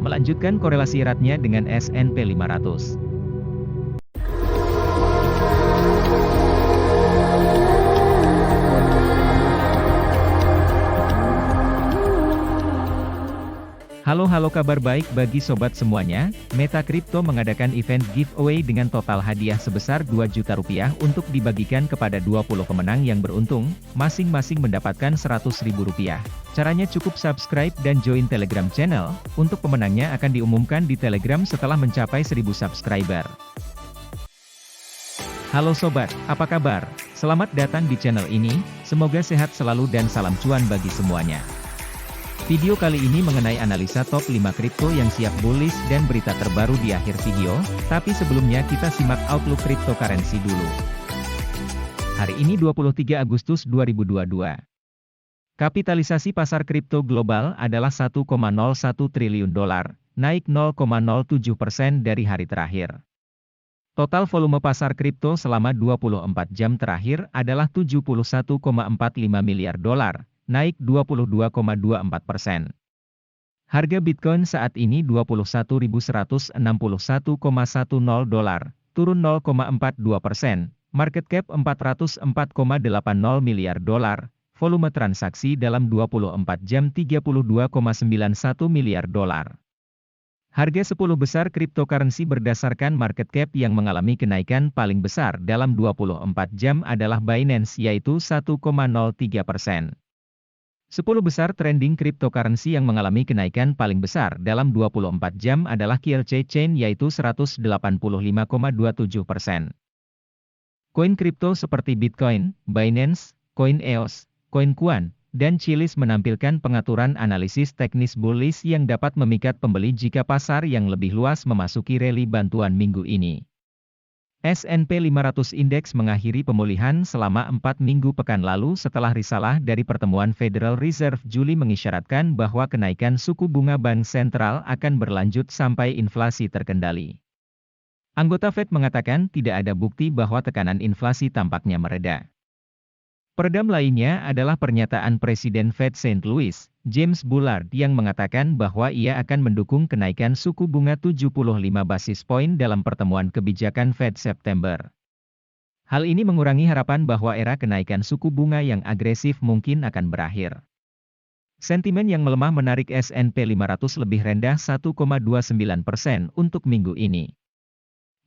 melanjutkan korelasi eratnya dengan S&P 500. Halo kabar baik bagi sobat semuanya, Meta Crypto mengadakan event giveaway dengan total hadiah sebesar 2 juta rupiah untuk dibagikan kepada 20 pemenang yang beruntung, masing-masing mendapatkan 100 ribu rupiah. Caranya cukup subscribe dan join Telegram channel, untuk pemenangnya akan diumumkan di Telegram setelah mencapai 1000 subscriber. Halo sobat, apa kabar? Selamat datang di channel ini, semoga sehat selalu dan salam cuan bagi semuanya. Video kali ini mengenai analisa top 5 kripto yang siap bullish dan berita terbaru di akhir video, tapi sebelumnya kita simak outlook cryptocurrency dulu. Hari ini 23 Agustus 2022. Kapitalisasi pasar kripto global adalah 1,01 triliun dolar, naik 0,07% dari hari terakhir. Total volume pasar kripto selama 24 jam terakhir adalah 71,45 miliar dolar. Naik 22,24%. Harga Bitcoin saat ini 21.161,10 dolar, turun 0,42%, market cap 404,80 miliar dolar, volume transaksi dalam 24 jam 32,91 miliar dolar. Harga 10 besar cryptocurrency berdasarkan market cap yang mengalami kenaikan paling besar dalam 24 jam adalah Binance yaitu 1,03%. 10 besar trending cryptocurrency yang mengalami kenaikan paling besar dalam 24 jam adalah QLC Chain yaitu 185,27%. Koin kripto seperti Bitcoin, Binance, Coin EOS, Coin Kuan, dan Chiliz menampilkan pengaturan analisis teknis bullish yang dapat memikat pembeli jika pasar yang lebih luas memasuki rally bantuan minggu ini. S&P 500 Index mengakhiri pemulihan selama 4 minggu pekan lalu setelah risalah dari pertemuan Federal Reserve Juli mengisyaratkan bahwa kenaikan suku bunga bank sentral akan berlanjut sampai inflasi terkendali. Anggota Fed mengatakan tidak ada bukti bahwa tekanan inflasi tampaknya mereda. Peredam lainnya adalah pernyataan Presiden Fed St. Louis, James Bullard yang mengatakan bahwa ia akan mendukung kenaikan suku bunga 75 basis poin dalam pertemuan kebijakan Fed September. Hal ini mengurangi harapan bahwa era kenaikan suku bunga yang agresif mungkin akan berakhir. Sentimen yang melemah menarik S&P 500 lebih rendah 1,29% untuk minggu ini.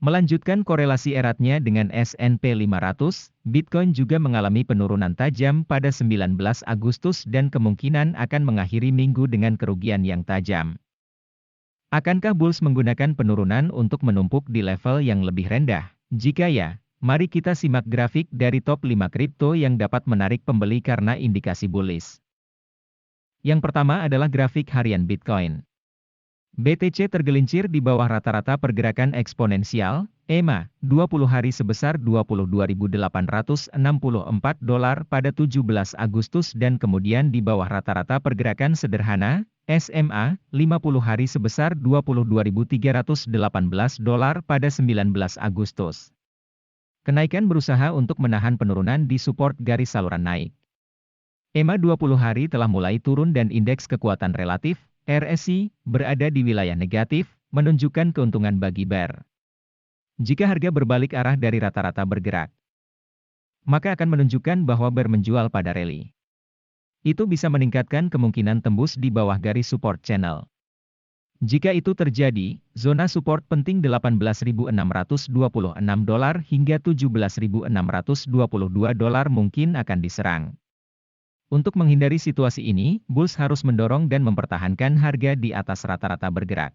Melanjutkan korelasi eratnya dengan S&P 500, Bitcoin juga mengalami penurunan tajam pada 19 Agustus dan kemungkinan akan mengakhiri minggu dengan kerugian yang tajam. Akankah bulls menggunakan penurunan untuk menumpuk di level yang lebih rendah? Jika ya, mari kita simak grafik dari top 5 kripto yang dapat menarik pembeli karena indikasi bullish. Yang pertama adalah grafik harian Bitcoin. BTC tergelincir di bawah rata-rata pergerakan eksponensial, EMA, 20 hari sebesar 22.864 dolar pada 17 Agustus dan kemudian di bawah rata-rata pergerakan sederhana, SMA, 50 hari sebesar 22.318 dolar pada 19 Agustus. Kenaikan berusaha untuk menahan penurunan di support garis saluran naik. EMA 20 hari telah mulai turun dan indeks kekuatan relatif, RSI, berada di wilayah negatif, menunjukkan keuntungan bagi bear. Jika harga berbalik arah dari rata-rata bergerak, maka akan menunjukkan bahwa bear menjual pada rally. Itu bisa meningkatkan kemungkinan tembus di bawah garis support channel. Jika itu terjadi, zona support penting 18.626 dolar hingga 17.622 dolar mungkin akan diserang. Untuk menghindari situasi ini, bulls harus mendorong dan mempertahankan harga di atas rata-rata bergerak.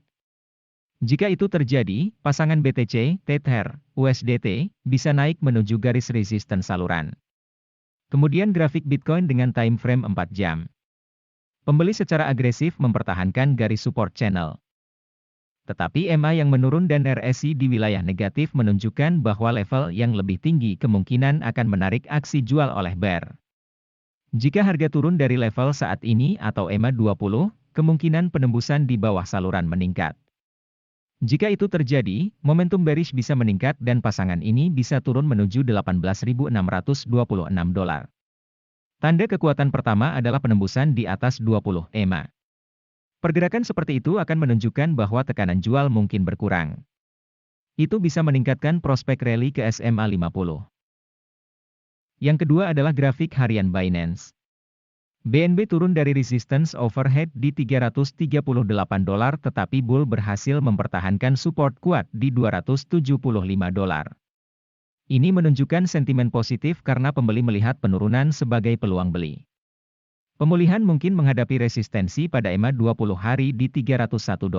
Jika itu terjadi, pasangan BTC, Tether, USDT, bisa naik menuju garis resisten saluran. Kemudian grafik Bitcoin dengan time frame 4 jam. Pembeli secara agresif mempertahankan garis support channel. Tetapi EMA yang menurun dan RSI di wilayah negatif menunjukkan bahwa level yang lebih tinggi kemungkinan akan menarik aksi jual oleh bear. Jika harga turun dari level saat ini atau EMA 20, kemungkinan penembusan di bawah saluran meningkat. Jika itu terjadi, momentum bearish bisa meningkat dan pasangan ini bisa turun menuju 18.626 dolar. Tanda kekuatan pertama adalah penembusan di atas 20 EMA. Pergerakan seperti itu akan menunjukkan bahwa tekanan jual mungkin berkurang. Itu bisa meningkatkan prospek rally ke SMA 50. Yang kedua adalah grafik harian Binance. BNB turun dari resistance overhead di $338 tetapi bull berhasil mempertahankan support kuat di $275. Ini menunjukkan sentimen positif karena pembeli melihat penurunan sebagai peluang beli. Pemulihan mungkin menghadapi resistensi pada EMA 20 hari di $301.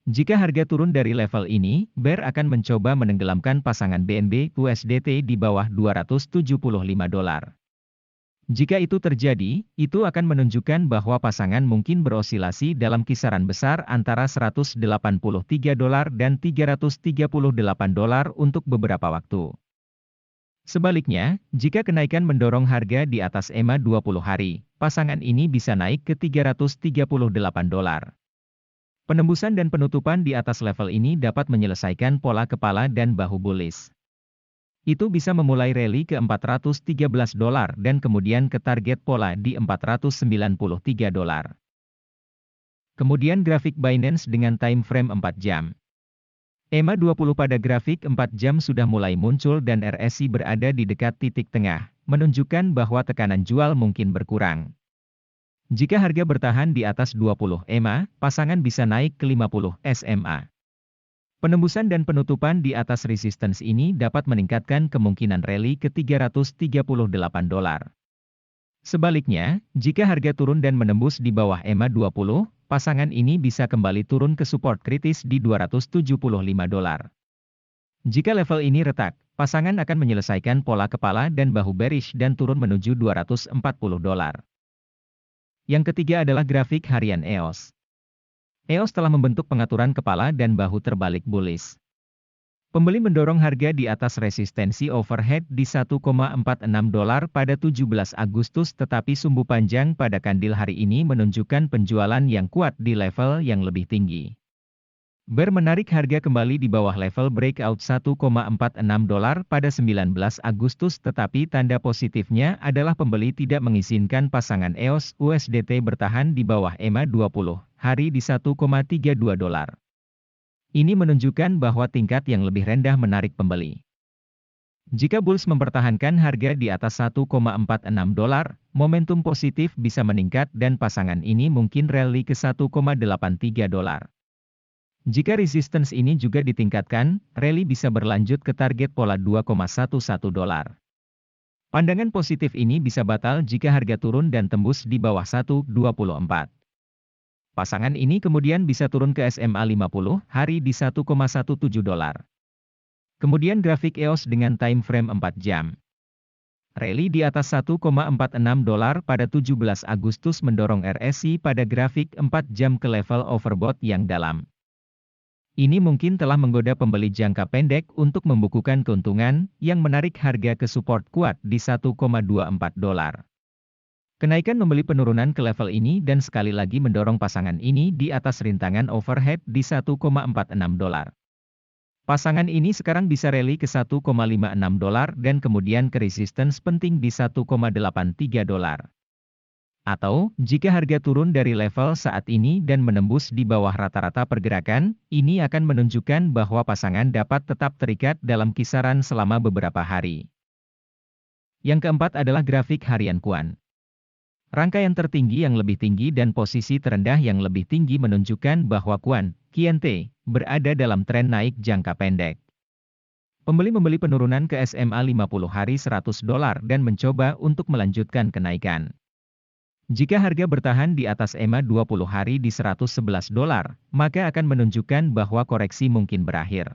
Jika harga turun dari level ini, bear akan mencoba menenggelamkan pasangan BNB USDT di bawah $275. Jika itu terjadi, itu akan menunjukkan bahwa pasangan mungkin berosilasi dalam kisaran besar antara $183 dan $338 untuk beberapa waktu. Sebaliknya, jika kenaikan mendorong harga di atas EMA 20 hari, pasangan ini bisa naik ke $338. Penembusan dan penutupan di atas level ini dapat menyelesaikan pola kepala dan bahu bullish. Itu bisa memulai rally ke $413 dan kemudian ke target pola di $493. Kemudian grafik Binance dengan time frame 4 jam. EMA 20 pada grafik 4 jam sudah mulai muncul dan RSI berada di dekat titik tengah, menunjukkan bahwa tekanan jual mungkin berkurang. Jika harga bertahan di atas 20 EMA, pasangan bisa naik ke 50 SMA. Penembusan dan penutupan di atas resistance ini dapat meningkatkan kemungkinan rally ke $338. Sebaliknya, jika harga turun dan menembus di bawah EMA 20, pasangan ini bisa kembali turun ke support kritis di $275. Jika level ini retak, pasangan akan menyelesaikan pola kepala dan bahu bearish dan turun menuju $240. Yang ketiga adalah grafik harian EOS. EOS telah membentuk pengaturan kepala dan bahu terbalik bullish. Pembeli mendorong harga di atas resistensi overhead di $1,46 pada 17 Agustus tetapi sumbu panjang pada kandil hari ini menunjukkan penjualan yang kuat di level yang lebih tinggi. Bear menarik harga kembali di bawah level breakout $1,46 pada 19 Agustus tetapi tanda positifnya adalah pembeli tidak mengizinkan pasangan EOS USDT bertahan di bawah EMA 20 hari di $1,32. Ini menunjukkan bahwa tingkat yang lebih rendah menarik pembeli. Jika bulls mempertahankan harga di atas $1,46, momentum positif bisa meningkat dan pasangan ini mungkin rally ke $1,83. Jika resistance ini juga ditingkatkan, rally bisa berlanjut ke target pola $2,11. Pandangan positif ini bisa batal jika harga turun dan tembus di bawah 1,24. Pasangan ini kemudian bisa turun ke SMA 50 hari di $1,17. Kemudian grafik EOS dengan time frame 4 jam. Rally di atas $1,46 pada 17 Agustus mendorong RSI pada grafik 4 jam ke level overbought yang dalam. Ini mungkin telah menggoda pembeli jangka pendek untuk membukukan keuntungan, yang menarik harga ke support kuat di $1,24. Kenaikan membeli penurunan ke level ini dan sekali lagi mendorong pasangan ini di atas rintangan overhead di $1,46. Pasangan ini sekarang bisa rally ke $1,56 dan kemudian ke resistance penting di $1,83. Atau, jika harga turun dari level saat ini dan menembus di bawah rata-rata pergerakan, ini akan menunjukkan bahwa pasangan dapat tetap terikat dalam kisaran selama beberapa hari. Yang keempat adalah grafik harian Kuan. Rangkaian tertinggi yang lebih tinggi dan posisi terendah yang lebih tinggi menunjukkan bahwa Kuan, QNT, berada dalam tren naik jangka pendek. Pembeli membeli penurunan ke SMA 50 hari $100 dan mencoba untuk melanjutkan kenaikan. Jika harga bertahan di atas EMA 20 hari di $111, maka akan menunjukkan bahwa koreksi mungkin berakhir.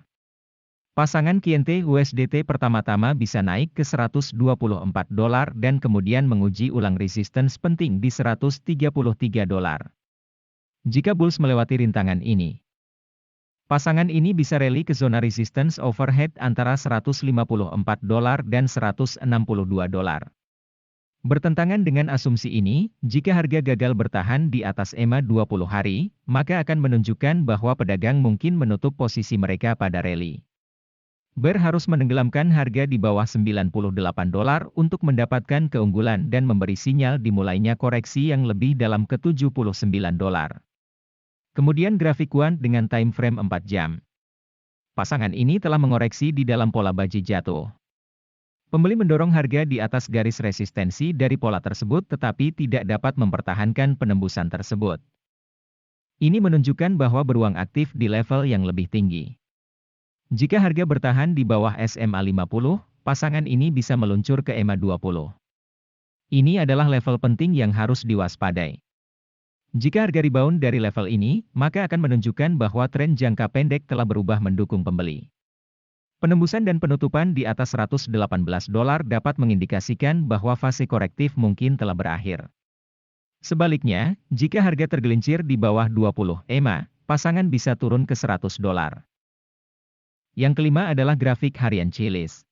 Pasangan QNT USDT pertama-tama bisa naik ke $124 dan kemudian menguji ulang resistance penting di $133. Jika bulls melewati rintangan ini, pasangan ini bisa rally ke zona resistance overhead antara $154 dan $162. Bertentangan dengan asumsi ini, jika harga gagal bertahan di atas EMA 20 hari, maka akan menunjukkan bahwa pedagang mungkin menutup posisi mereka pada rally. Bear harus menenggelamkan harga di bawah $98 untuk mendapatkan keunggulan dan memberi sinyal dimulainya koreksi yang lebih dalam ke $79. Kemudian grafik Kuan dengan time frame 4 jam. Pasangan ini telah mengoreksi di dalam pola baji jatuh. Pembeli mendorong harga di atas garis resistensi dari pola tersebut tetapi tidak dapat mempertahankan penembusan tersebut. Ini menunjukkan bahwa beruang aktif di level yang lebih tinggi. Jika harga bertahan di bawah SMA 50, pasangan ini bisa meluncur ke EMA 20. Ini adalah level penting yang harus diwaspadai. Jika harga rebound dari level ini, maka akan menunjukkan bahwa tren jangka pendek telah berubah mendukung pembeli. Penembusan dan penutupan di atas $118 dapat mengindikasikan bahwa fase korektif mungkin telah berakhir. Sebaliknya, jika harga tergelincir di bawah 20 EMA, pasangan bisa turun ke $100. Yang kelima adalah grafik harian Chiliz.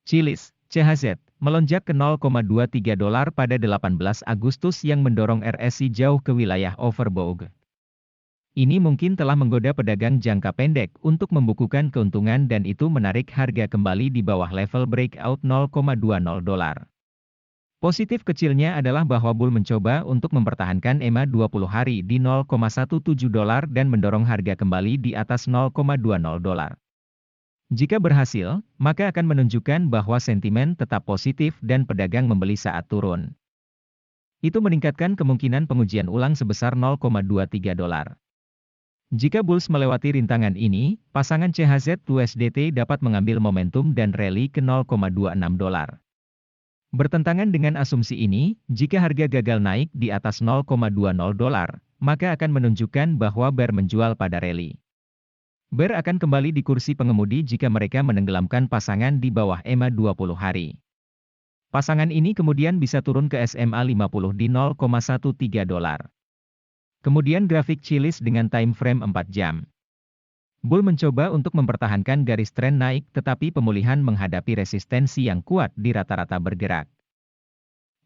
Chiliz, CHZ, melonjak ke $0,23 pada 18 Agustus yang mendorong RSI jauh ke wilayah overbought. Ini mungkin telah menggoda pedagang jangka pendek untuk membukukan keuntungan dan itu menarik harga kembali di bawah level breakout $0,20. Positif kecilnya adalah bahwa bull mencoba untuk mempertahankan EMA 20 hari di $0,17 dan mendorong harga kembali di atas $0,20. Jika berhasil, maka akan menunjukkan bahwa sentimen tetap positif dan pedagang membeli saat turun. Itu meningkatkan kemungkinan pengujian ulang sebesar $0,23. Jika bulls melewati rintangan ini, pasangan CHZ-USDT dapat mengambil momentum dan rally ke $0,26. Bertentangan dengan asumsi ini, jika harga gagal naik di atas $0,20, maka akan menunjukkan bahwa bear menjual pada rally. Bear akan kembali di kursi pengemudi jika mereka menenggelamkan pasangan di bawah EMA 20 hari. Pasangan ini kemudian bisa turun ke SMA 50 di $0,13. Kemudian grafik Chiliz dengan time frame 4 jam. Bull mencoba untuk mempertahankan garis tren naik tetapi pemulihan menghadapi resistensi yang kuat di rata-rata bergerak.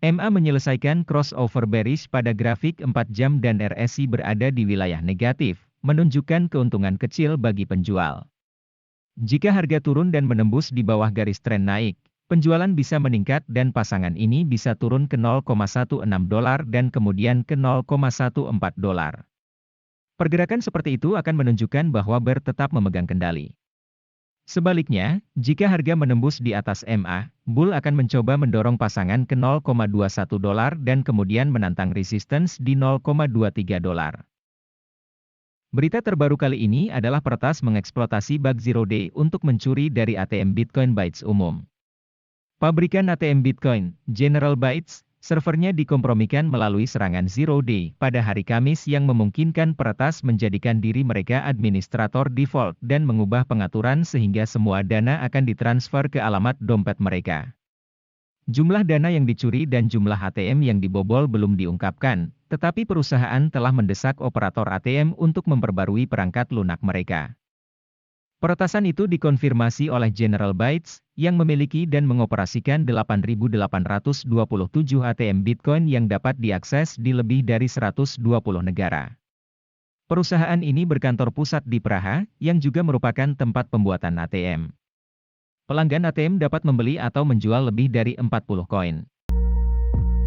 MA menyelesaikan crossover bearish pada grafik 4 jam dan RSI berada di wilayah negatif, menunjukkan keuntungan kecil bagi penjual. Jika harga turun dan menembus di bawah garis tren naik, penjualan bisa meningkat dan pasangan ini bisa turun ke $0,16 dan kemudian ke $0,14. Pergerakan seperti itu akan menunjukkan bahwa bear tetap memegang kendali. Sebaliknya, jika harga menembus di atas MA, bull akan mencoba mendorong pasangan ke $0,21 dan kemudian menantang resistance di $0,23. Berita terbaru kali ini adalah peretas mengeksploitasi bug zero day untuk mencuri dari ATM Bitcoin Bytes umum. Pabrikan ATM Bitcoin, General Bytes, servernya dikompromikan melalui serangan zero day pada hari Kamis yang memungkinkan peretas menjadikan diri mereka administrator default dan mengubah pengaturan sehingga semua dana akan ditransfer ke alamat dompet mereka. Jumlah dana yang dicuri dan jumlah ATM yang dibobol belum diungkapkan, tetapi perusahaan telah mendesak operator ATM untuk memperbarui perangkat lunak mereka. Peretasan itu dikonfirmasi oleh General Bytes, yang memiliki dan mengoperasikan 8.827 ATM Bitcoin yang dapat diakses di lebih dari 120 negara. Perusahaan ini berkantor pusat di Praha, yang juga merupakan tempat pembuatan ATM. Pelanggan ATM dapat membeli atau menjual lebih dari 40 koin.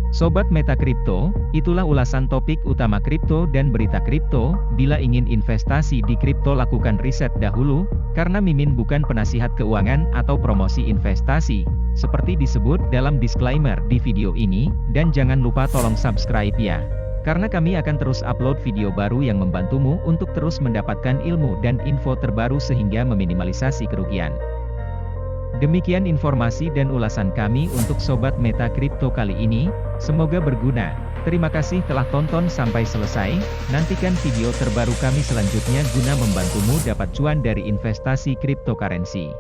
Sobat Meta Kripto, itulah ulasan topik utama kripto dan berita kripto. Bila ingin investasi di kripto lakukan riset dahulu, karena Mimin bukan penasihat keuangan atau promosi investasi, seperti disebut dalam disclaimer di video ini, dan jangan lupa tolong subscribe ya. Karena kami akan terus upload video baru yang membantumu untuk terus mendapatkan ilmu dan info terbaru sehingga meminimalisasi kerugian. Demikian informasi dan ulasan kami untuk Sobat Meta Kripto kali ini, semoga berguna. Terima kasih telah tonton sampai selesai, nantikan video terbaru kami selanjutnya guna membantumu dapat cuan dari investasi cryptocurrency.